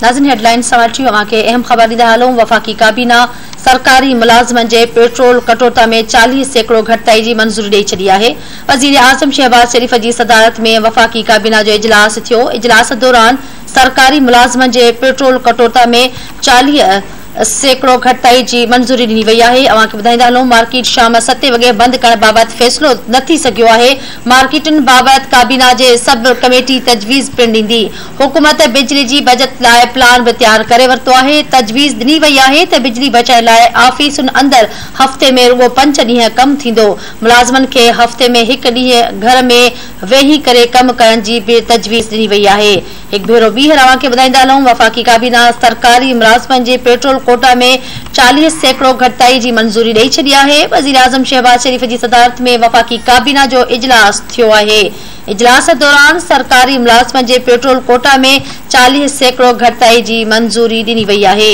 नाज़रीन हेडलाइन समाचार अवां खे अहम ख़बर ॾींदा हलूं। वफ़ाक़ी काबीना सरकारी मुलाज़िमनि जे पेट्रोल कटौता में 40% घटिताई जी मंज़ूरी ॾेई छॾी आहे। वज़ीर आज़म शहबाज शरीफ़ जी सदारत में वफ़ाक़ी काबीना जो इजलास थियो। इजलास दौरान सरकारी मुलाज़िमनि जे पेट्रोल कटौता में 40% घटिताई जी मंज़ूरी ॾिनी वई आहे। अवां खे ॿुधाईंदा हलूं मार्केट शाम 7 वॻे बंदि करण बाबति फ़ैसिलो न थी सघियो आहे। मार्केटुनि बाबति काबीना जे सब कमेटी तजवीज़ पिण ॾींदी। हुकूमत बिजली जी बचत लाइ प्लान बि तैयार करे वरितो आहे। तजवीज़ ॾिनी वई आहे त बिजली बचाइण लाइ आफ़ीसुनि अंदरि हफ़्ते में रुगो 5 ॾींहं कमु थींदो। मुलाज़िमनि खे हफ़्ते में 1 ॾींहुं घर में वेही करे कमु करण जी बि तजवीज़ ॾिनी वई आहे। हिकु भेरो ॿीहर अवां खे ॿुधाईंदा हलूं वफ़ाक़ी काबीना सरकारी मुलाज़िमनि जे पेट्रोल कोटा में 40% घटिताई जी मंज़ूरी ॾेई छॾी आहे। वज़ीर आज़म शहबाज शरीफ़ जी सदारत में वफ़ाक़ी काबीना जो इजलास थियो आहे। इजलास दौरान सरकारी मुलाज़िमनि जे पेट्रोल कोटा में 40% घटिताई जी मंज़ूरी ॾिनी वई आहे।